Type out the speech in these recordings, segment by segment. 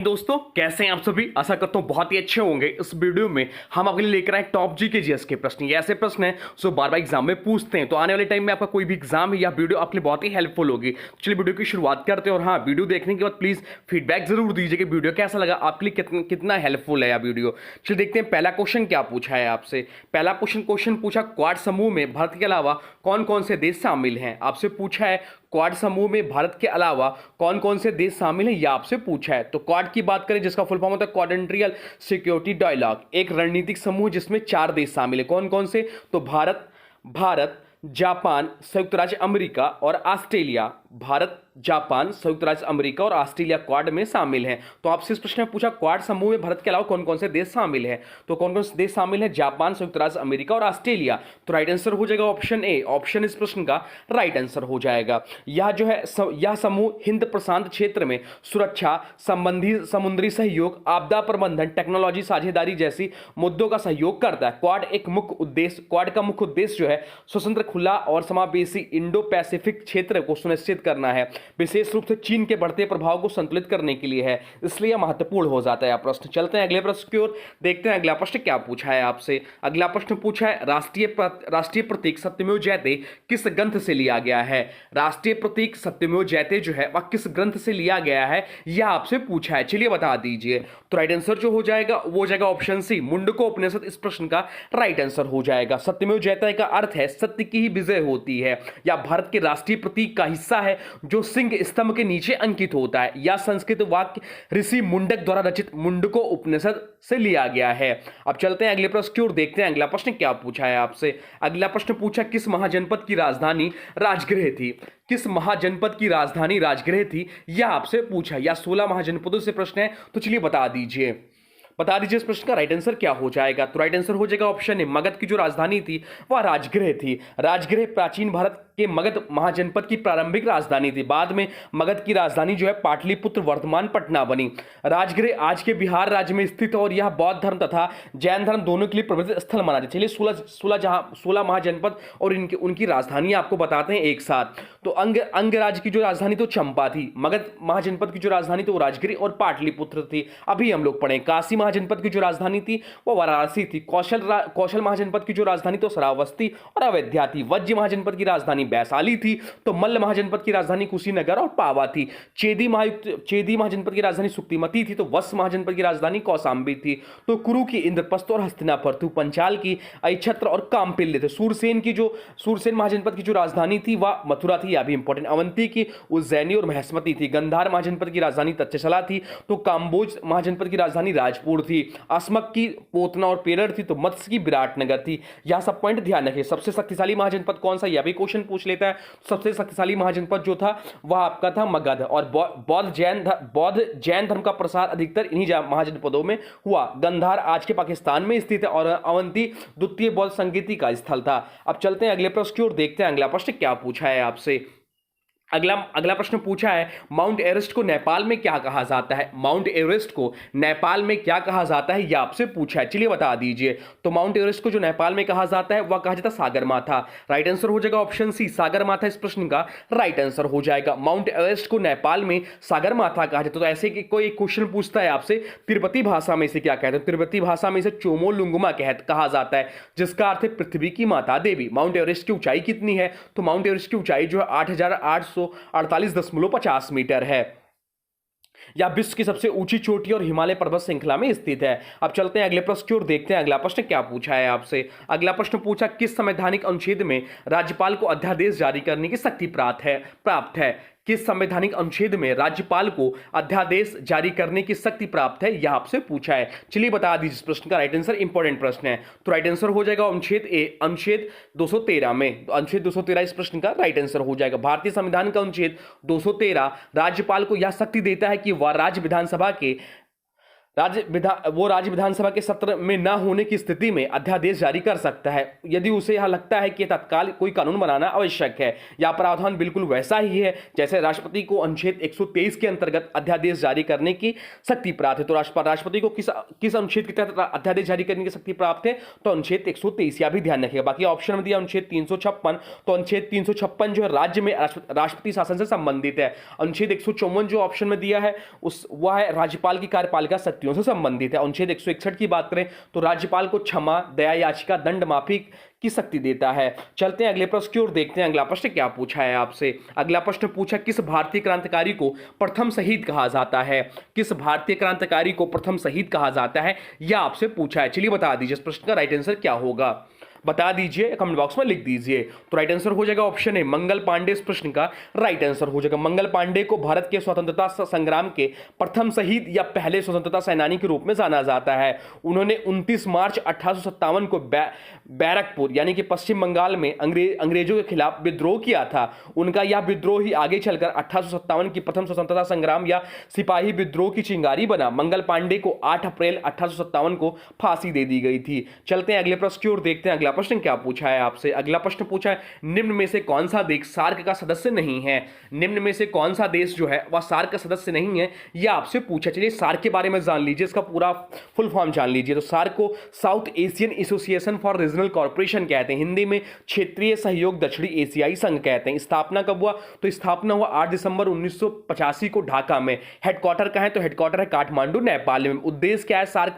दोस्तों कैसे हैं आप सभी। आशा करता हूं बहुत ही अच्छे होंगे। इस वीडियो में हम आपके लिए लेकर आए टॉप जी के जीएस के प्रश्न। ये ऐसे प्रश्न हैं जो बार बार एग्जाम में पूछते हैं, तो आने वाले टाइम में आपका कोई भी एग्जाम है या वीडियो आपके लिए बहुत ही हेल्पफुल होगी। चलिए वीडियो की शुरुआत करते हैं। और हाँ, वीडियो देखने के बाद प्लीज फीडबैक जरूर दीजिए कि वीडियो कैसा लगा, आपके लिए कितना हेल्पफुल है या वीडियो। चलिए देखते हैं पहला क्वेश्चन क्या पूछा है आपसे। पहला क्वेश्चन पूछा, क्वाड समूह में भारत के अलावा कौन कौन से देश शामिल हैं। आपसे पूछा है क्वाड समूह में भारत के अलावा कौन कौन से देश शामिल हैं, यह आपसे पूछा है। तो क्वाड की बात करें जिसका फुल फॉर्म होता है क्वाड्रेंट्रियल सिक्योरिटी डायलॉग, एक रणनीतिक समूह जिसमें 4 देश शामिल है। कौन कौन से? तो भारत, जापान, संयुक्त राज्य अमेरिका और ऑस्ट्रेलिया। भारत, जापान, संयुक्त राज्य अमेरिका और ऑस्ट्रेलिया क्वाड में शामिल हैं। तो आपसे इस प्रश्न में पूछा क्वाड समूह में भारत के अलावा कौन कौन से देश शामिल हैं, तो कौन कौन से देश शामिल हैं? जापान, संयुक्त राज्य अमेरिका और ऑस्ट्रेलिया। तो राइट आंसर हो जाएगा ऑप्शन ए। ऑप्शन इस प्रश्न का राइट आंसर हो जाएगा। यह जो है यह समूह हिंद प्रशांत क्षेत्र में सुरक्षा संबंधी, समुद्री सहयोग, आपदा प्रबंधन, टेक्नोलॉजी साझेदारी जैसी मुद्दों का सहयोग करता है। क्वाड का मुख्य उद्देश्य जो है स्वतंत्र, खुला और समावेशी इंडो पैसिफिक क्षेत्र को सुनिश्चित करना है, विशेष रूप से चीन के बढ़ते प्रभाव को संतुलित करने के लिए है, इसलिए महत्वपूर्ण हो जाता है प्रश्न। चलते हैं अगले प्रश्न की ओर, देखते हैं अगला प्रश्न क्या पूछा है आपसे। अगला प्रश्न पूछा है राष्ट्रीय प्रतीक सत्यमेव जयते किस ग्रंथ से लिया गया है। राष्ट्रीय प्रतीक सत्यमेव जयते जो है वह किस ग्रंथ से लिया गया है, यह आपसे पूछा है। चलिए बता दीजिए। तो राइट आंसर जो हो जाएगा वो हो जाएगा ऑप्शन सी, मुंडको उपनिषद इस प्रश्न का राइट आंसर हो जाएगा। सत्यमेव जयते का अर्थ है सत्य की ही विजय होती है, या भारत के राष्ट्रीय प्रतीक का हिस्सा है जो सिंह स्तंभ के नीचे अंकित होता है। यह संस्कृत वाक्य ऋषि मुंडक द्वारा रचित मुंडको उपनिषद से लिया गया है। अब चलते हैं अगले प्रश्न की ओर, देखते हैं अगला प्रश्न क्या पूछा है आपसे। अगला प्रश्न पूछा किस महाजनपद की राजधानी राजगृह थी। किस महाजनपद की राजधानी राजगृह थी, यह आपसे पूछा। या 16 महाजनपदों से प्रश्न है, तो चलिए बता दीजिए इस प्रश्न का राइट आंसर क्या हो जाएगा। तो राइट आंसर हो जाएगा ऑप्शन ए, मगध की जो राजधानी थी वह राजगृह थी। राजगृह प्राचीन भारत के मगध महाजनपद की प्रारंभिक राजधानी थी। बाद में मगध की राजधानी जो है पाटलिपुत्र वर्तमान पटना बनी। राजगृह आज के बिहार राज्य में स्थित और यह बौद्ध धर्म तथा जैन धर्म दोनों के लिए पवित्र स्थल माना जाता है। चलिए 16 महाजनपद और उनकी राजधानी आपको बताते हैं एक साथ। तो अंग राज्य की जो राजधानी तो चंपा थी, मगध महाजनपद की जो राजधानी तो राजगृह और पाटलिपुत्र थी। अभी हम लोग पढ़े काशी महाजनपद की जो राजधानी थी वो वाराणसी थी। कौशल महाजनपद की जो राजधानी तो श्रावस्ती और अयोध्या थी। वज्र महाजनपद की राजधानी वैशाली थी। तो मल्ल महाजनपद की राजधानी कुशीनगर और पावा थी। चेदी महाजनपद की राजधानी सुक्तिमती थी। तो वत्स महाजनपद की राजधानी कौशांबी थी। तो कुरु की इंद्रप्रस्थ और हस्तिनापुर थी। पंचाल की अक्षत्र और कामपिल्य थे। सूरसेन महाजनपद की जो राजधानी थी वह मथुरा थी, यह भी इंपॉर्टेंट। अवंती की उज्जैनी और महस्मती थी। गंधार महाजनपद की राजधानी तक्षशिला थी। तो काम्बोज महाजनपद की राजधानी राजपुर थी। असमक की पोतना और पेरर थी। तो मत्स्य की विराटनगर थी। यह सब पॉइंट ध्यान रखिए। सबसे शक्तिशाली महाजनपद कौन सा, यह भी क्वेश्चन पूछ लेता है। सबसे शक्तिशाली महाजनपद जो था वह आपका था मगध। और बौद्ध जैन धर्म का प्रसार अधिकतर इन्हीं महाजनपदों में हुआ। गंधार आज के पाकिस्तान में स्थित है और अवंती द्वितीय बौद्ध संगीति का स्थल था। अब चलते हैं अगले प्रश्न की ओर, देखते हैं अगला प्रश्न क्या पूछा है आपसे। अगला प्रश्न पूछा है माउंट एवरेस्ट को नेपाल में क्या कहा जाता है। माउंट एवरेस्ट को नेपाल में क्या कहा जाता है, यह आपसे पूछा है। चलिए बता दीजिए। तो माउंट एवरेस्ट को जो नेपाल में कहा जाता है वह कहा जाता है सागरमाथा। राइट आंसर हो जाएगा ऑप्शन सी, सागरमाथा इस प्रश्न का राइट आंसर हो जाएगा। माउंट एवरेस्ट को नेपाल में सागरमाथा कहा जाता है। तो ऐसे कि कोई क्वेश्चन पूछता है आपसे तिब्बती भाषा में इसे क्या कहते हैं। तिब्बती भाषा में इसे चोमोलुंगमा कहा जाता है, जिसका अर्थ है पृथ्वी की माता देवी। माउंट एवरेस्ट की ऊंचाई कितनी है, तो माउंट एवरेस्ट की ऊंचाई जो है 8,848.50 मीटर है। यह विश्व की सबसे ऊंची चोटी और हिमालय पर्वत श्रृंखला में स्थित है। अब चलते हैं अगले प्रश्न की ओर, देखते हैं अगला प्रश्न क्या पूछा है आपसे। अगला प्रश्न पूछा किस संवैधानिक अनुच्छेद में राज्यपाल को अध्यादेश जारी करने की शक्ति प्राप्त है। किस संवैधानिक अनुच्छेद में राज्यपाल को अध्यादेश जारी करने की शक्ति प्राप्त है, यह आपसे पूछा है। चलिए बता दीजिए इस प्रश्न का राइट आंसर, इंपॉर्टेंट प्रश्न है। तो राइट आंसर हो जाएगा अनुच्छेद ए, अनुच्छेद 213 में। तो अनुच्छेद 213 इस प्रश्न का राइट आंसर हो जाएगा। भारतीय संविधान का अनुच्छेद 213 राज्यपाल को यह शक्ति देता है कि वह राज्य राज्य विधानसभा के सत्र में न होने की स्थिति में अध्यादेश जारी कर सकता है यदि उसे यह लगता है कि तत्काल कोई कानून बनाना आवश्यक है। यह प्रावधान बिल्कुल वैसा ही है जैसे राष्ट्रपति को अनुच्छेद 123 के अंतर्गत अध्यादेश जारी करने की शक्ति प्राप्त है। तो राष्ट्रपति को किस अनुच्छेद के तहत अध्यादेश जारी करने की शक्ति प्राप्त है? तो अनुच्छेद 123। यह भी ध्यान रखिएगा। बाकी ऑप्शन में दिया अनुच्छेद 356। तो अनुच्छेद 356 जो है राज्य में राष्ट्रपति शासन से संबंधित है। अनुच्छेद 154 जो ऑप्शन में दिया है वह है राज्यपाल की कार्यपालिका शक्तियों से संबंधित है। अनुच्छेद 161 की बात करें तो राज्यपाल को क्षमा, दया याचिका, दंड माफी की शक्ति देता है। चलते हैं अगले प्रश्न की ओर, देखते हैं अगला प्रश्न क्या पूछा है आपसे। अगला प्रश्न पूछा किस भारतीय क्रांतिकारी को प्रथम शहीद कहा जाता है? किस भारतीय क्रांतिकारी को प्रथम शहीद कहा जाता है यह आपसे पूछा है। चलिए बता दीजिए इस प्रश्न का राइट आंसर क्या होगा, बता दीजिए, कमेंट बॉक्स में लिख दीजिए। तो राइट आंसर हो जाएगा ऑप्शन है मंगल पांडे। इस प्रश्न का राइट आंसर हो जाएगा मंगल पांडे को भारत के स्वतंत्रता संग्राम के प्रथम शहीद या पहले स्वतंत्रता सेनानी के रूप में जाना जाता है। उन्होंने 29 मार्च 1857 को बैरकपुर यानी कि पश्चिम बंगाल में अंग्रेजों के खिलाफ विद्रोह किया था। उनका यह विद्रोह ही आगे चलकर 1857 की प्रथम स्वतंत्रता संग्राम या सिपाही विद्रोह की चिंगारी बना। मंगल पांडे को 8 अप्रैल 1857 को फांसी दे दी गई थी। चलते हैं अगले प्रश्न की ओर, देखते हैं अगला प्रश्न क्या पूछा है आपसे। अगला प्रश्न पूछा है निम्न में से कौन सा देश सार्क का सदस्य नहीं है? निम्न में से कौन सा देश जो है वह सार्क का सदस्य नहीं है यह आपसे पूछा। चलिए सार्क के बारे में जान लीजिए, इसका पूरा फुल फॉर्म जान लीजिए। तो सार्क को south Asian association for regional corporation कहते हैं, हिंदी में क्षेत्रीय सहयोग दक्षिणी एशियाई संघ कहते हैं। स्थापना कब हुआ? तो स्थापना हुआ 8 दिसंबर 1985 को ढाका में। हेडक्वार्टर कहां है? तो हेडक्वार्टर है काठमांडू नेपाल में। उद्देश्य क्या है सार्क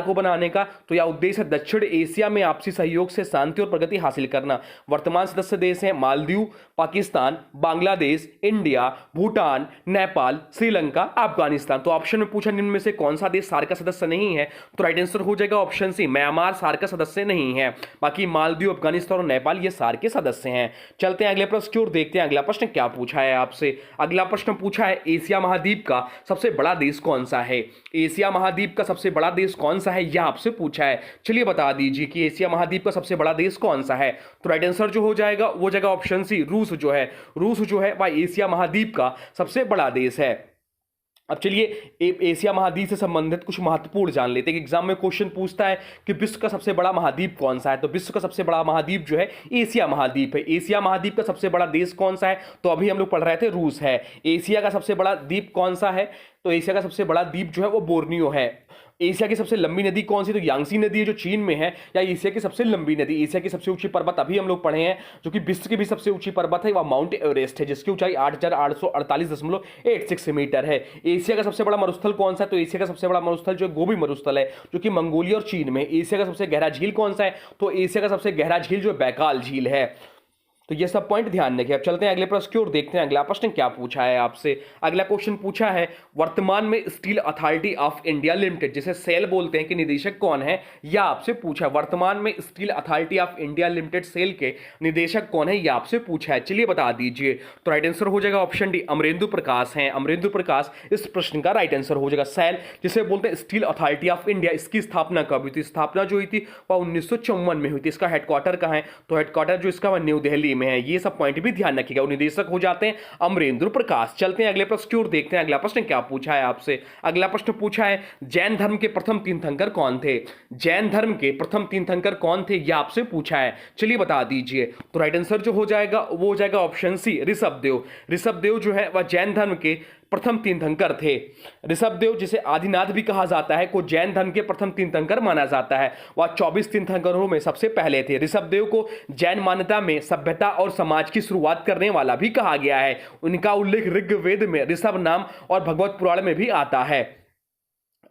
को बनाने का? तो यह उद्देश्य है दक्षिण एशिया में आपसी सहयोग से शांति और प्रगति हासिल करना। वर्तमान सदस्य देश हैं मालदीव, पाकिस्तान, बांग्लादेश, इंडिया, भूटान, नेपाल, श्रीलंका, अफगानिस्तान। तो ऑप्शन में पूछा निम्न में से कौन सा देश सार्क का सदस्य नहीं है? तो राइट आंसर हो जाएगा ऑप्शन सी, म्यांमार सार्क का सदस्य नहीं है। बाकी मालदीव, अफगानिस्तान और नेपाल ये सार्क के सदस्य हैं। चलते हैं अगले प्रश्न की ओर, देखते हैं अगला प्रश्न क्या पूछा है आपसे। अगला प्रश्न पूछा है एशिया महाद्वीप का सबसे बड़ा देश कौन सा है? एशिया महाद्वीप का सबसे बड़ा देश कौन सा है यह आपसे पूछा है। चलिए बता दीजिए कि एशिया महाद्वीप का सबसे बड़ा देश कौन सा है। तो राइट आंसर जो हो जाएगा वो जाएगा ऑप्शन सी, रूस जो है वह एशिया महाद्वीप का सबसे बड़ा देश है। अब चलिए एशिया महाद्वीप से संबंधित कुछ महत्वपूर्ण जान लेते हैं। एग्जाम में क्वेश्चन पूछता है कि विश्व का सबसे बड़ा महाद्वीप कौन सा है? तो विश्व का सबसे बड़ा महाद्वीप जो है एशिया महाद्वीप है। एशिया महाद्वीप का सबसे बड़ा देश कौन सा है? तो अभी हम लोग पढ़ रहे थे रूस है। एशिया का सबसे बड़ा द्वीप कौन सा है? तो एशिया का सबसे बड़ा द्वीप जो है वो बोर्नियो है। एशिया की सबसे लंबी नदी कौन सी? तो यांगसी नदी है जो चीन में है। या एशिया की सबसे लंबी नदी, एशिया की सबसे ऊंची पर्वत अभी हम लोग पढ़े हैं जो कि विश्व की भी सबसे ऊंची पर्वत है, वह माउंट एवरेस्ट है जिसकी ऊंचाई 8848.86 मीटर है। एशिया का सबसे बड़ा मरुस्थल कौन सा है? तो एशिया का सबसे बड़ा मरुस्थल जो गोबी मरुस्थल है जो कि मंगोलिया और चीन में। एशिया का सबसे गहरा झील कौन सा है? तो एशिया का सबसे गहरा झील जो बैकाल झील है। तो ये सब पॉइंट ध्यान रखिए। अब चलते हैं अगले प्रश्न की ओर, देखते हैं अगला प्रश्न क्या पूछा है आपसे। अगला क्वेश्चन पूछा है वर्तमान में Steel Authority of India limited जिसे सेल बोलते हैं कि निदेशक कौन है यह आपसे पूछा है। वर्तमान में Steel Authority of India Limited SAIL के निदेशक कौन है यह आपसे पूछा है। चलिए बता दीजिए। तो राइट आंसर हो जाएगा ऑप्शन डी, अमरेंदु प्रकाश हैं। अमरेंदु प्रकाश इस प्रश्न का राइट आंसर हो जाएगा। सेल जिसे बोलते हैं स्टील अथॉरिटी ऑफ इंडिया, इसकी स्थापना कब हुई थी? स्थापना जो हुई थी वह 1954 में हुई थी। इसका हेडक्वार्टर कहां है? तो हेडक्वार्टर जो इसका न्यू दिल्ली में है। ये सब पॉइंट भी ध्यान रखिएगा। निदेशक हो जाते हैं अमरेंद्र प्रकाश। चलते हैं अगले प्रश्न की ओर, देखते हैं अगला प्रश्न क्या पूछा है आपसे। अगला प्रश्न पूछा है जैन धर्म के प्रथम तीर्थंकर कौन थे? जैन धर्म के प्रथम तीर्थंकर कौन थे यह आपसे पूछा है। चलिए बता दीजिए। तो राइट आंसर जो हो जाएगा वो हो जाएगा ऑप्शन सी, ऋषभदेव। ऋषभदेव जो है वह जैन धर्म के प्रथम तीर्थंकर थे। ऋषभदेव जिसे आदिनाथ भी कहा जाता है को जैन धर्म के प्रथम तीर्थंकर माना जाता है। वह 24 तीर्थंकरों में सबसे पहले थे। ऋषभदेव को जैन मान्यता में सभ्यता और समाज की शुरुआत करने वाला भी कहा गया है। उनका उल्लेख ऋग्वेद में ऋषभ नाम और भगवत पुराण में भी आता है।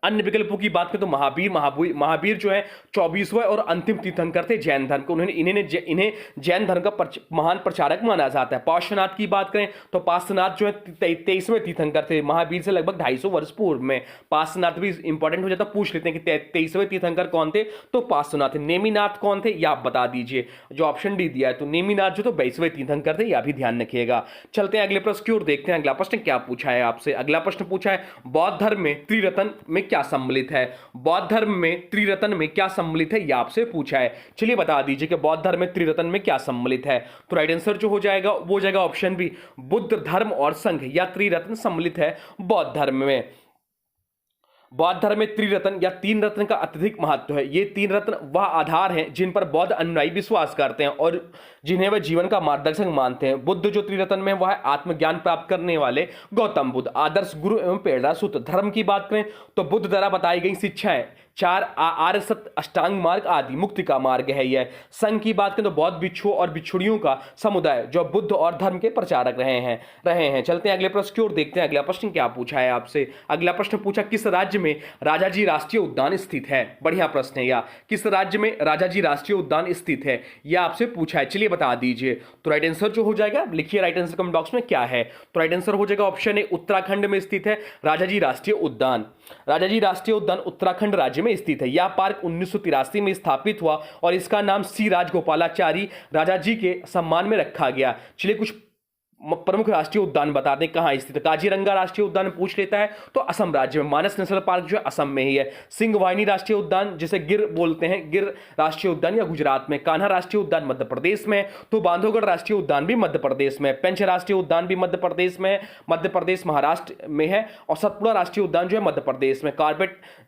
अन्य विकल्पों की बात करें तो महावीर जो है 24वें और अंतिम तीर्थंकर थे जैन धर्म को। इन्हें जैन धर्म का महान प्रचारक माना जाता है। पार्श्वनाथ की बात करें तो पार्श्वनाथ जो है 23वें तीर्थंकर थे महावीर से लगभग 250 वर्ष पूर्व में। पार्श्वनाथ भी इंपॉर्टेंट हो जाता, पूछ लेते हैं कि 23वें तीर्थंकर कौन थे? तो पार्श्वनाथ। नेमिनाथ कौन थे यह आप बता दीजिए। जो ऑप्शन डी दिया है तो नेमिनाथ जो तो 22वें तीर्थंकर थे, यह भी ध्यान रखिएगा। चलते हैं अगले प्रश्न की ओर, देखते हैं अगला प्रश्न क्या पूछा है आपसे। अगला प्रश्न पूछा है बौद्ध धर्म में त्रिरत्न में क्या सम्मिलित है? बौद्ध धर्म में त्रिरत्न में क्या सम्मिलित है यह आपसे पूछा है। चलिए बता दीजिए कि बौद्ध धर्म में त्रिरत्न में क्या सम्मिलित है। तो राइट आंसर जो हो जाएगा वो जाएगा ऑप्शन बी, बुद्ध धर्म और संघ या त्रिरत्न सम्मिलित है बौद्ध धर्म में। बौद्ध धर्म में त्रिरत्न या तीन रत्न का अत्यधिक महत्व है। ये तीन रत्न वह आधार हैं जिन पर बौद्ध अनुयायी विश्वास करते हैं और जिन्हें वे जीवन का मार्गदर्शक मानते हैं। बुद्ध जो त्रिरत्न में वह है आत्मज्ञान प्राप्त करने वाले गौतम बुद्ध, आदर्श गुरु एवं प्रेरणा सूत्र। धर्म की बात करें तो बुद्ध द्वारा बताई गई शिक्षाएं, चार आर्य सत्य, अष्टांग मार्ग आदि, मुक्ति का मार्ग है यह। संघ की बात करें तो बौद्ध भिक्षुओं और भिक्षुणियों का समुदाय जो बुद्ध और धर्म के प्रचारक रहे हैं। चलते हैं अगले प्रश्न की ओर, देखते हैं अगला प्रश्न क्या पूछा है आपसे। अगला प्रश्न पूछा, किस राज्य में राजाजी राष्ट्रीय उद्यान स्थित है? बढ़िया प्रश्न है। या किस राज्य में राजाजी राष्ट्रीय उद्यान स्थित है, यह आपसे पूछा है। चलिए बता दीजिए। तो राइट आंसर जो हो जाएगा, लिखिए राइट आंसर कमेंट बॉक्स में क्या है। तो राइट आंसर हो जाएगा ऑप्शन ए, उत्तराखंड में स्थित है राजाजी राष्ट्रीय उद्यान। राजाजी राष्ट्रीय उद्यान उत्तराखंड राज्य में स्थित है। यह पार्क 1983 में स्थापित हुआ और इसका नाम सी राजगोपालाचारी राजाजी के सम्मान में रखा गया। चलिए कुछ प्रमुख राष्ट्रीय उद्यान बता दें कहां स्थित है। काजीरंगा राष्ट्रीय उद्यान पूछ लेता है तो असम राज्य में। मानस नेशनल पार्क जो है असम में ही है। सिंह वाहिनी राष्ट्रीय उद्यान जिसे गिर बोलते हैं, गिर राष्ट्रीय उद्यान या गुजरात में। कान्हा राष्ट्रीय उद्यान मध्य प्रदेश में। तो बांधवगढ़ राष्ट्रीय उद्यान भी मध्य प्रदेश में। पेंच राष्ट्रीय उद्यान भी मध्य प्रदेश में, मध्य प्रदेश महाराष्ट्र में है। और सतपुड़ा राष्ट्रीय उद्यान जो है मध्य प्रदेश में।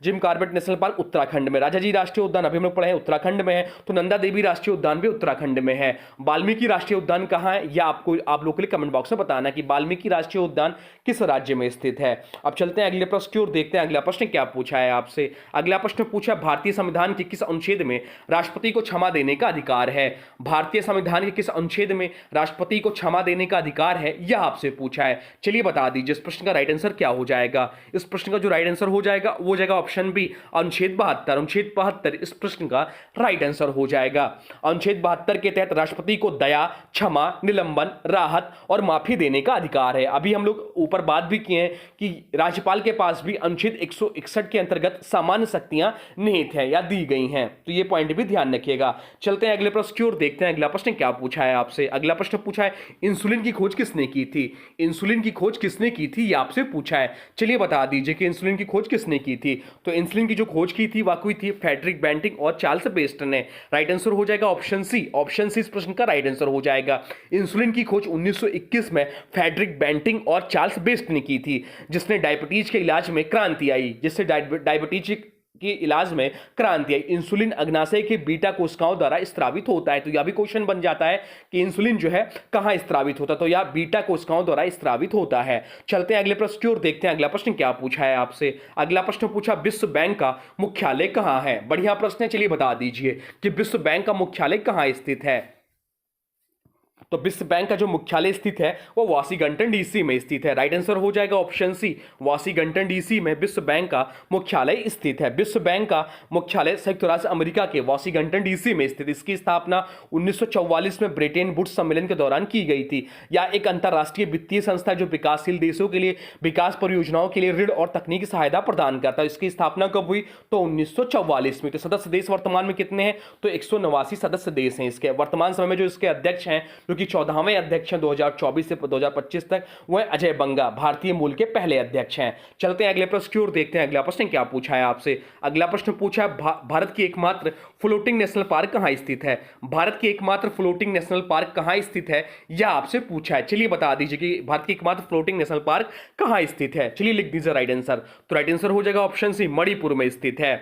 Jim Corbett national park Uttarakhand में। राजाजी राष्ट्रीय उद्यान अभी हम लोग पढ़े हैं उत्तराखंड में है। तो नंदा देवी राष्ट्रीय उद्यान भी उत्तराखंड में है। वाल्मीकि राष्ट्रीय उद्यान कहां है, यह आपको आप लोग के लिए कमेंट बॉक्स में बताना कि वाल्मीकि राष्ट्रीय उद्यान किस राज्य में स्थित है। अब चलते हैं अगले प्रश्न की ओर, देखते हैं अगला प्रश्न क्या पूछा है आपसे। अगला प्रश्न पूछा, भारतीय संविधान के किस अनुच्छेद में राष्ट्रपति को क्षमा देने का अधिकार है? भारतीय संविधान के किस अनुच्छेद में राष्ट्रपति को क्षमा देने का अधिकार है, यह आपसे पूछा है। चलिए बता दीजिए इस प्रश्न का राइट आंसर क्या हो जाएगा। इस प्रश्न का जो राइट आंसर हो जाएगा वो जाएगा ऑप्शन बी, अनुच्छेद 72। अनुच्छेद 72 इस प्रश्न का राइट आंसर हो जाएगा। अनुच्छेद 72 के तहत राष्ट्रपति को दया, क्षमा, निलंबन, राहत और माफी देने का अधिकार है। अभी हम लोग ऊपर बात भी किए हैं कि राज्यपाल के पास भी अनुच्छेद 161 के अंतर्गत सामान्य शक्तियां निहित हैं या दी गई हैं। तो ये पॉइंट भी ध्यान रखिएगा। चलते हैं अगले प्रश्न की ओर, देखते हैं अगला प्रश्न क्या पूछा है आपसे। अगला प्रश्न पूछा है, इंसुलिन की खोज किसने की थी? इंसुलिन की खोज किसने की थी, यह आपसे पूछा है। चलिए बता दीजिए कि इंसुलिन की खोज किसने की थी। तो इंसुलिन की जो खोज की थी वह हुई थी फ्रेडरिक बेंटिक और चार्ल्स बेस्टर ने। राइट आंसर हो जाएगा ऑप्शन सी। ऑप्शन सी इस प्रश्न का राइट आंसर हो जाएगा। इंसुलिन की खोज 1921 में फ्रेडरिक बेंटिक और चार्ल्स बेस्ट ने की थी, जिसने डायबिटीज के इलाज में क्रांति आई, जिससे डायबिटीज के इलाज में क्रांति आई। इंसुलिन अग्नाशय के बीटा कोशिकाओं द्वारा स्त्रावित होता है। तो यह भी क्वेश्चन बन जाता है कि इंसुलिन जो है कहां स्त्रावित होता है, तो यह बीटा कोशिकाओं द्वारा स्त्रावित होता है। चलते हैं अगले प्रश्न की ओर, देखते हैं अगला प्रश्न क्या पूछा है आपसे। अगला प्रश्न पूछा, विश्व बैंक का मुख्यालय कहां है? बढ़िया प्रश्न है। चलिए बता दीजिए कि विश्व बैंक का मुख्यालय कहां स्थित है। तो विश्व बैंक का जो मुख्यालय स्थित है वो वाशिंगटन डीसी में स्थित है। राइट आंसर हो जाएगा ऑप्शन सी, वाशिंगटन डीसी में विश्व बैंक का मुख्यालय स्थित है। विश्व बैंक का मुख्यालय संयुक्त राष्ट्र अमेरिका के वाशिंगटन डीसी में स्थित। इसकी स्थापना 1944 में ब्रिटेन वुड्स सम्मेलन के दौरान की गई थी। यह एक अंतर्राष्ट्रीय वित्तीय संस्था जो विकासशील देशों के लिए विकास परियोजनाओं के लिए ऋण और तकनीकी सहायता प्रदान करता है। इसकी स्थापना कब हुई? तो 1944 में। तो सदस्य देश वर्तमान में कितने हैं? तो 189 सदस्य देश हैं इसके। वर्तमान समय में जो इसके अध्यक्ष हैं, कि 14वें अध्यक्ष हैं 2024 से 2025 तक, वह अजय बंगा, भारतीय मूल के पहले अध्यक्ष हैं। चलते हैं अगले प्रश्न की ओर, देखते हैं अगला प्रश्न क्या पूछा है आपसे। अगला प्रश्न पूछा है, भारत की एकमात्र फ्लोटिंग नेशनल पार्क कहां स्थित है? भारत की एकमात्र फ्लोटिंग नेशनल पार्क कहां स्थित है, यह आपसे पूछा है। चलिए बता दीजिए कि भारत की एकमात्र फ्लोटिंग नेशनल पार्क कहां स्थित है। चलिए लिख दीजिए राइट आंसर। तो राइट आंसर हो जाएगा ऑप्शन सी, मणिपुर में स्थित है।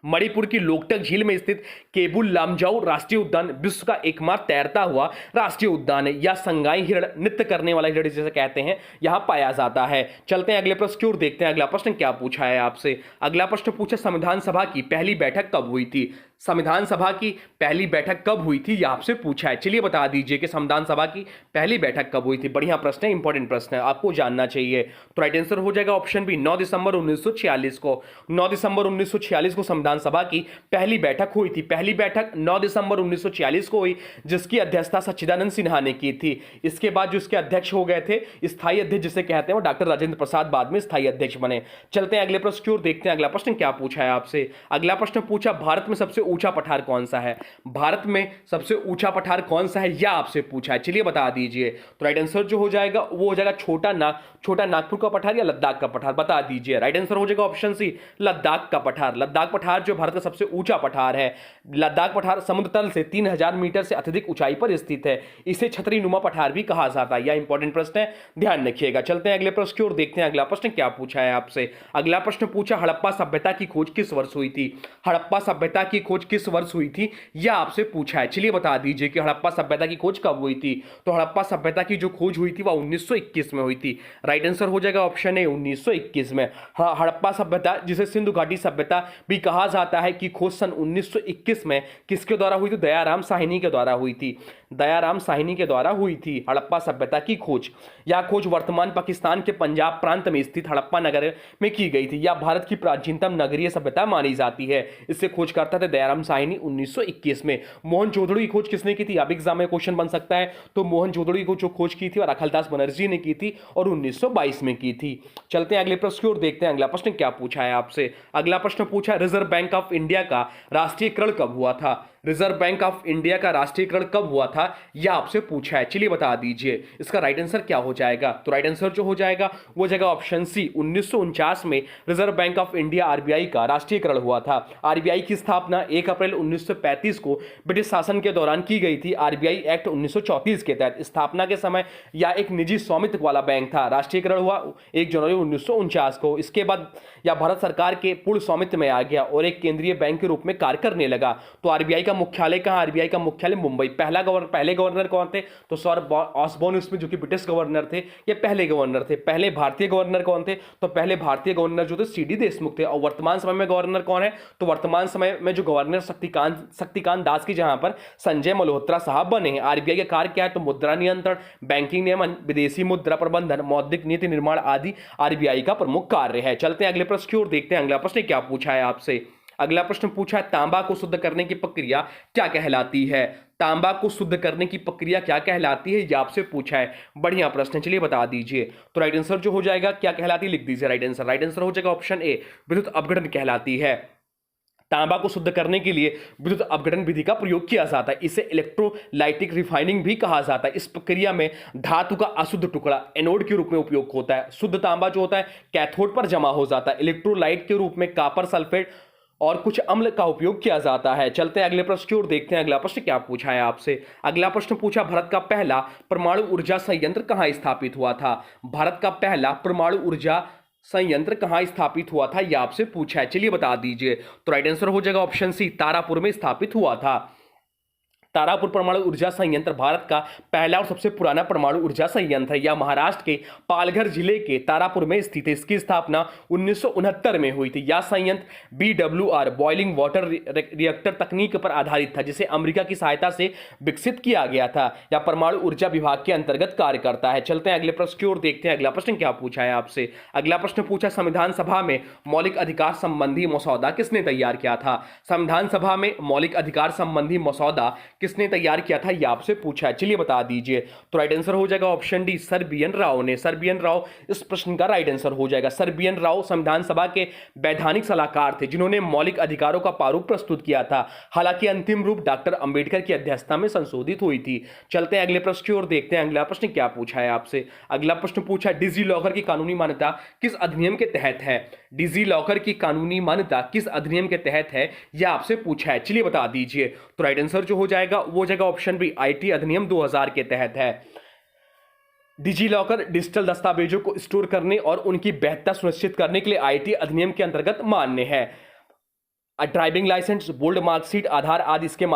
मणिपुर की लोकटक झील में स्थित केबुल लामजाओ राष्ट्रीय उद्यान विश्व का एकमात्र तैरता हुआ राष्ट्रीय उद्यान है। यह संगाई हिरण, नृत्य करने वाला हिरण जिसे कहते हैं, यहां पाया जाता है। चलते हैं अगले प्रश्न की ओर, देखते हैं अगला प्रश्न क्या पूछा है आपसे। अगला प्रश्न पूछा, संविधान सभा की पहली बैठक कब हुई थी? संविधान सभा की पहली बैठक कब हुई थी, यह आपसे पूछा है। चलिए बता दीजिए कि संविधान सभा की पहली बैठक कब हुई थी। बढ़िया प्रश्न है, इंपॉर्टेंट प्रश्न है, आपको जानना चाहिए। तो राइट आंसर हो जाएगा ऑप्शन बी, 9 दिसंबर 1946 को। 9 दिसंबर 1946 को संविधान सभा की पहली बैठक हुई थी। पहली बैठक 9 दिसंबर 1946 को हुई, जिसकी अध्यक्षता सच्चिदानंद सिन्हा ने की थी। इसके बाद जो इसके अध्यक्ष हो गए थे, स्थायी अध्यक्ष जिसे कहते हैं, वो डॉक्टर राजेंद्र प्रसाद बाद में स्थायी अध्यक्ष बने। चलते हैं अगले प्रश्न की ओर, देखते हैं अगला प्रश्न क्या पूछा है आपसे। अगला प्रश्न पूछा, भारत में सबसे ऊंचा पठार कौन सा है? भारत में सबसे ऊंचा पठार कौन सा है यह आपसे पूछा है, चलिए बता दीजिए। तो राइट आंसर जो हो जाएगा वो हो जाएगा छोटा नागपुर का पठार या लद्दाख का पठार, बता दीजिए। राइट आंसर हो जाएगा ऑप्शन सी, लद्दाख का पठार। लद्दाख पठार जो भारत का सबसे ऊंचा पठार है। लद्दाख पठार समुद्र तल से 3000 मीटर से अत्यधिक ऊंचाई पर स्थित है। इसे छतरी नुमा पठार भी कहा जाता है। यह इंपॉर्टेंट प्रश्न है, ध्यान रखिएगा। चलते हैं अगले प्रश्न की ओर, देखते हैं अगला प्रश्न क्या पूछा है आपसे। अगला प्रश्न पूछा, हड़प्पा सभ्यता की खोज किस वर्ष हुई थी? हड़प्पा सभ्यता की खोज किस वर्ष हुई थी यह आपसे पूछा है, चलिए बता दीजिए कि हड़प्पा सभ्यता की खोज कब हुई थी। तो हड़प्पा सभ्यता की जो खोज हुई थी वह 1921 में हुई थी। राइट आंसर हो जाएगा ऑप्शन ए, 1921 में। हड़प्पा सभ्यता जिसे सिंधु घाटी सभ्यता भी कहा जाता है की खोज सन 1921 में किसके द्वारा हुई थी? दयाराम साहनी के द्वारा हुई थी। दयाराम साहनी के द्वारा हुई थी हड़प्पा सभ्यता की खोज। यह खोज वर्तमान पाकिस्तान के पंजाब प्रांत में स्थित हड़प्पा नगर में की गई थी। यह भारत की प्राचीनतम नगरीय सभ्यता मानी जाती है। इससे खोज करता था दयाराम साहनी 1921 में। मोहनजोदड़ो की खोज किसने की थी? अब एग्जाम में क्वेश्चन बन सकता है। तो मोहनजोदड़ो की जो खोज की थी और अखिलदास बनर्जी ने की थी और 1922 में की थी। चलते हैं अगले प्रश्न की ओर, देखते हैं अगला प्रश्न क्या पूछा है आपसे। अगला प्रश्न पूछा, रिजर्व बैंक ऑफ इंडिया का राष्ट्रीयकरण कब हुआ था? रिजर्व बैंक ऑफ इंडिया का राष्ट्रीयकरण कब हुआ था यह आपसे पूछा है, चलिए बता दीजिए। इसका राइट आंसर क्या हो जाएगा? तो राइट आंसर जो हो जाएगा वो जाएगा ऑप्शन सी, 1949 में reserve bank of India RBI का राष्ट्रीयकरण हुआ था। आरबीआई की स्थापना 1 अप्रैल 1935 को ब्रिटिश शासन के दौरान की गई थी। आरबीआई एक्ट 1934 के तहत स्थापना के समय यह एक निजी स्वामित्व वाला बैंक था। राष्ट्रीयकरण हुआ 1 जनवरी 1949 को। इसके बाद यह भारत सरकार के पूर्ण स्वामित्व में आ गया और एक केंद्रीय बैंक के रूप में कार्य करने लगा। तो आरबीआई मुख्यालय कहां? आरबीआई का मुख्यालय मुंबई। पहले गवर्नर कौन थे? तो सर ऑसबॉर्न इसमें जो कि ब्रिटिश गवर्नर थे, ये पहले गवर्नर थे। पहले भारतीय गवर्नर कौन थे? तो पहले भारतीय गवर्नर जो थे सीडी देशमुख थे। और वर्तमान समय में गवर्नर कौन है? तो वर्तमान समय में जो गवर्नर शक्तिकांत दास की जहां पर संजय मल्होत्रा साहब बने हैं। आरबीआई का कार्य क्या है? तो मुद्रा नियंत्रण, बैंकिंग नियमन, विदेशी मुद्रा प्रबंधन, मौद्रिक नीति निर्माण आदि आरबीआई का प्रमुख कार्य है। चलते हैं अगले प्रश्न की ओर, देखते हैं अगला प्रश्न क्या पूछा है आपसे। अगला प्रश्न पूछा है, तांबा को शुद्ध करने की प्रक्रिया क्या कहलाती है? तांबा को शुद्ध करने की प्रक्रिया क्या कहलाती है यह आपसे पूछा है। बढ़िया प्रश्न, चलिए बता दीजिए। तो राइट आंसर जो हो जाएगा क्या कहलाती है, लिख दीजिए राइट आंसर। राइट आंसर हो जाएगा ऑप्शन ए, विद्युत अपघटन कहलाती है। तांबा को शुद्ध करने के लिए विद्युत अपघटन विधि का प्रयोग किया जाता है। इसे इलेक्ट्रोलाइटिक रिफाइनिंग भी कहा जाता है। इस प्रक्रिया में धातु का अशुद्ध टुकड़ा एनोड के रूप में उपयोग होता है। शुद्ध तांबा जो होता है कैथोड पर जमा हो जाता है। इलेक्ट्रोलाइट के रूप में कॉपर सल्फेट और कुछ अम्ल का उपयोग किया जाता है। चलते हैं अगले प्रश्न की ओर, देखते हैं अगला प्रश्न क्या पूछा है आपसे। अगला प्रश्न पूछा, भारत का पहला परमाणु ऊर्जा संयंत्र कहां स्थापित हुआ था? भारत का पहला परमाणु ऊर्जा संयंत्र कहां स्थापित हुआ था यह आपसे पूछा है, चलिए बता दीजिए। तो राइट आंसर हो जाएगा ऑप्शन सी, तारापुर में स्थापित हुआ था। तारापुर परमाणु ऊर्जा संयंत्र भारत का पहला और सबसे पुराना परमाणु ऊर्जा संयंत्र है। यह महाराष्ट्र के पालघर जिले के तारापुर में स्थित है। इसकी स्थापना 1969 में हुई थी। यह संयंत्र BWR बॉइलिंग वाटर रिएक्टर तकनीक पर आधारित था, जिसे अमेरिका की सहायता से विकसित किया गया था। यह परमाणु ऊर्जा विभाग के अंतर्गत कार्य करता है। चलते हैं अगले प्रश्न की ओर, देखते हैं अगला प्रश्न क्या पूछा है आपसे। अगला प्रश्न पूछा, संविधान सभा में मौलिक अधिकार संबंधी मसौदा किसने तैयार किया था? संविधान सभा में मौलिक अधिकार संबंधी मसौदा किसने तैयार किया था यह आपसे पूछा है, चलिए बता दीजिए। तो राइट आंसर हो जाएगा option D, sir BN Rao ने। सर BN राव इस प्रश्न का राइट आंसर हो जाएगा। सर BN राव संविधान सभा के वैधानिक सलाहकार थे, जिन्होंने मौलिक अधिकारों का प्रारूप प्रस्तुत किया था। हालांकि अंतिम रूप डॉक्टर अंबेडकर की अध्यक्षता में संशोधित हुई थी। चलते हैं अगले प्रश्न की ओर, देखते हैं अगला प्रश्न क्या पूछा है आपसे। अगला प्रश्न पूछा, डिजी लॉकर की कानूनी मान्यता किस अधिनियम के तहत है? डिजी लॉकर की कानूनी मान्यता किस अधिनियम के तहत है यह आपसे पूछा है, चलिए बता दीजिए। तो राइट आंसर जो हो जाएगा वो जाएगा ऑप्शन बी, IT अधिनियम 2000 के तहत है। डिजी लॉकर डिजिटल दस्तावेजों को स्टोर करने और उनकी वैधता सुनिश्चित करने के लिए IT अधिनियम के अंतर्गत मान्य है। ड्राइविंग लाइसेंस, बोल्ड मार्कशीट, आधार आदि इसके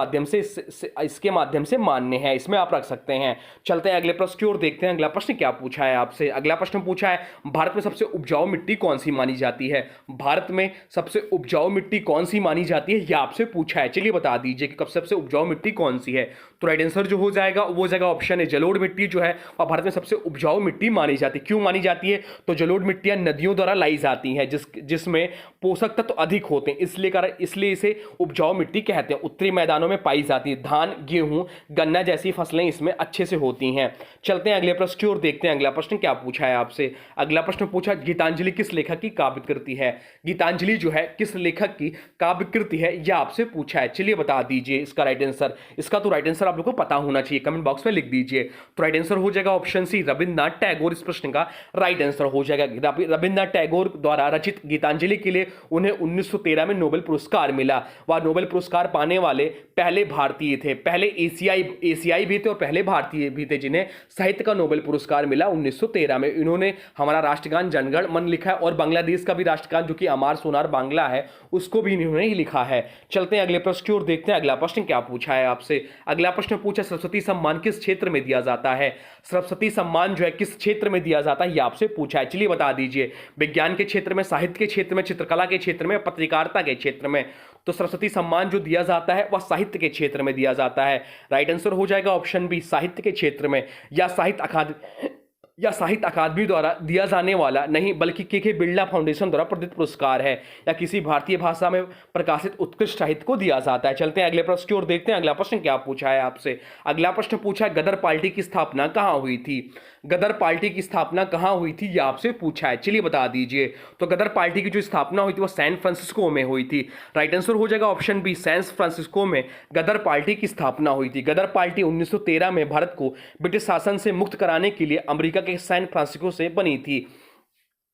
माध्यम से मान्य है। इसमें आप रख सकते हैं। चलते हैं अगले प्रश्न की ओर, देखते हैं अगला प्रश्न क्या पूछा है आपसे। अगला प्रश्न पूछा है, भारत में सबसे उपजाऊ मिट्टी कौन सी मानी जाती है? भारत में सबसे उपजाऊ मिट्टी कौन सी मानी जाती है यह आपसे पूछा है, चलिए बता दीजिए कि सबसे उपजाऊ मिट्टी कौन सी है। तो राइट आंसर जो हो जाएगा वो जाएगा ऑप्शन है, जलोढ़ मिट्टी जो है वह भारत में सबसे उपजाऊ मिट्टी मानी जाती है। क्यों मानी जाती है? तो जलोढ़ मिट्टियां नदियों द्वारा लाई जाती हैं, जिसमें पोषक तत्व अधिक होते हैं, इसलिए कारण कारण इसलिए इसे उपजाऊ मिट्टी कहते हैं। उत्तरी मैदानों में पाई जाती है। धान, गेहूं, गन्ना जैसी फसलें इसमें अच्छे से होती हैं। चलते हैं अगले प्रश्न की ओर, देखते हैं अगला प्रश्न क्या पूछा है आपसे। अगला प्रश्न पूछा, गीतांजलि किस लेखक की काव्य कृति है? गीतांजलि जो है किस लेखक की काव्य कृति है, यह आपसे पूछा है। चलिए बता दीजिए इसका राइट आंसर। इसका तो राइट आंसर आप लोगों को पता होना चाहिए, कमेंट बॉक्स में लिख दीजिए। तो राइट आंसर हो जाएगा ऑप्शन सी, रविन्द्रनाथ टैगोर। इस प्रश्न का राइट आंसर हो जाएगा। रविन्द्रनाथ टैगोर द्वारा रचित गीतांजलि के लिए उन्हें 1913 में नोबेल पुरस्कार मिला। वह नोबेल पुरस्कार पाने वाले पहले भारतीय थे, पहले एशियाई भी थे और पहले भारतीय भी थे जिन्हें साहित्य का नोबेल पुरस्कार मिला 1913 में। इन्होंने हमारा राष्ट्रगान जनगण मन लिखा है और बांग्लादेश का भी राष्ट्रगान जो कि अमार सोनार बांग्ला है उसको भी इन्होंने ही लिखा है। चलते हैं अगले प्रश्न की ओर, देखते हैं अगला प्रश्न क्या पूछा है आपसे। अगला प्रश्न पूछा, सरस्वती सम्मान किस क्षेत्र में दिया जाता है? सरस्वती सम्मान जो है किस क्षेत्र में दिया जाता है, यह आपसे पूछा है। चलिए बता दीजिए, विज्ञान के क्षेत्र में, साहित्य के क्षेत्र में, चित्रकला के क्षेत्र में, पत्रकारिता के क्षेत्र में? तो सरस्वती सम्मान जो दिया जाता है वह साहित्य के क्षेत्र में दिया जाता है। राइट आंसर हो जाएगा ऑप्शन बी, साहित्य के क्षेत्र में। या साहित्य अकादमी द्वारा दिया जाने वाला नहीं बल्कि के बिरला फाउंडेशन द्वारा प्रदत्त पुरस्कार है, या किसी भारतीय भाषा में प्रकाशित उत्कृष्ट साहित्य को दिया जाता है। चलते हैं अगले प्रश्न की ओर, देखते हैं अगला प्रश्न क्या पूछा है आपसे। अगला प्रश्न पूछा, गदर पार्टी की स्थापना कहां हुई थी? गदर पार्टी की स्थापना कहां हुई थी, यह आपसे पूछा है। चलिए बता दीजिए। तो गदर पार्टी की जो स्थापना हुई थी वो सैन फ्रांसिस्को में हुई थी। राइट आंसर हो जाएगा ऑप्शन बी, सैन फ्रांसिस्को में गदर पार्टी की स्थापना हुई थी। गदर पार्टी 1913 में भारत को ब्रिटिश शासन से मुक्त कराने के लिए अमेरिका के सैन फ्रांसिस्को से बनी थी।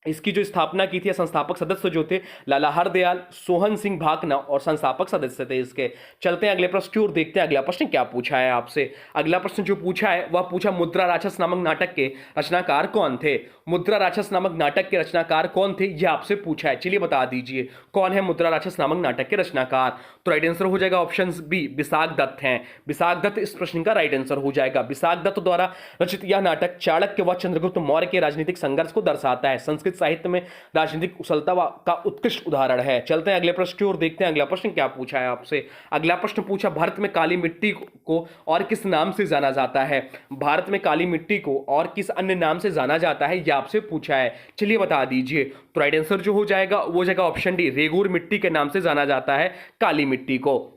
इसकी जो स्थापना की थी, संस्थापक सदस्य जो थे लाला हरदयाल, सोहन सिंह भाकना और संस्थापक सदस्य थे इसके। चलते हैं अगले प्रश्न की ओर, देखते हैं अगला प्रश्न क्या पूछा है आपसे। अगला प्रश्न जो पूछा है वह पूछा, मुद्रा राक्षस नामक नाटक के रचनाकार कौन थे? मुद्रा राक्षस नामक नाटक के रचनाकार कौन थे, यह आपसे पूछा है। चलिए बता दीजिए कौन है मुद्रा राक्षस नामक नाटक के रचनाकार। तो राइट आंसर हो जाएगा ऑप्शन बी, विशाख दत्त हैं। विशाख दत्त इस प्रश्न का राइट आंसर हो जाएगा। विशाख दत्त द्वारा रचित यह नाटक चाणक्य व चंद्रगुप्त मौर्य के राजनीतिक संघर्ष को दर्शाता है। संस्कृत साहित्य में राजनीतिक कुशलता का उत्कृष्ट उदाहरण है। चलते हैं अगले प्रश्न की ओर, देखते हैं अगला प्रश्न क्या पूछा है आपसे। अगला प्रश्न पूछा, भारत में काली मिट्टी को और किस नाम से जाना जाता है? भारत में काली मिट्टी को और किस अन्य नाम से जाना जाता है, यह आपसे पूछा है। चलिए बता दीजिए। तो राइट आंसर जो हो जाएगा वो जाएगा ऑप्शन डी, रेगूर मिट्टी के नाम से जाना जाता है काली मिट्टी को।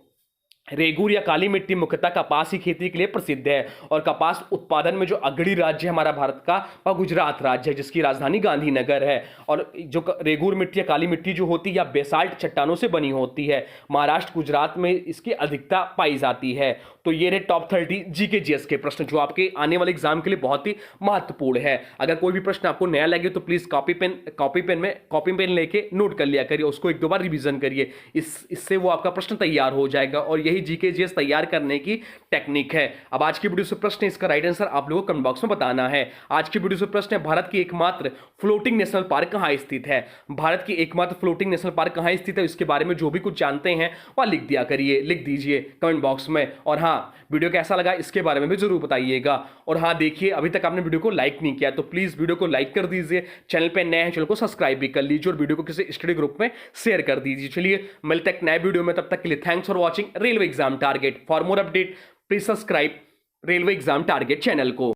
रेगूर या काली मिट्टी मुख्यतः कपास की खेती के लिए प्रसिद्ध है और कपास उत्पादन में जो अग्रणी राज्य है हमारा भारत का वह गुजरात राज्य है जिसकी राजधानी गांधीनगर है। और जो रेगूर मिट्टी या काली मिट्टी जो होती है या बेसाल्ट चट्टानों से बनी होती है, महाराष्ट्र गुजरात में इसकी अधिकता पाई जाती है। तो ये रहे टॉप 30 जीके जीएस के प्रश्न जो आपके आने वाले एग्जाम के लिए बहुत ही महत्वपूर्ण है। अगर कोई भी प्रश्न आपको नया लगे तो प्लीज कॉपी पेन लेके नोट कर लिया करिए, उसको एक दो बार रिवीजन करिए, इससे वो आपका प्रश्न तैयार हो जाएगा और यही जीके जीएस तैयार करने की टेक्निक है। अब आज की वीडियो से प्रश्न है, इसका राइट आंसर आप लोगों को कमेंट बॉक्स में बताना है। आज की वीडियो से प्रश्न है, भारत की एकमात्र फ्लोटिंग नेशनल पार्क कहां स्थित है? भारत की एकमात्र फ्लोटिंग नेशनल पार्क कहां स्थित है, इसके बारे में जो भी कुछ जानते हैं वह लिख दीजिए कमेंट बॉक्स में। और हाँ, वीडियो कैसा लगा इसके बारे में भी जरूर बताइएगा। और हाँ देखिए, अभी तक आपने वीडियो को लाइक नहीं किया तो प्लीज वीडियो को लाइक कर दीजिए, चैनल पे नए हैं चैनल को सब्सक्राइब भी कर लीजिए और वीडियो को किसी स्टडी ग्रुप में शेयर कर दीजिए। चलिए मिलते हैं एक नए वीडियो में, तब तक के लिए thanks for watching railway exam target. For more update please subscribe railway exam target channel को।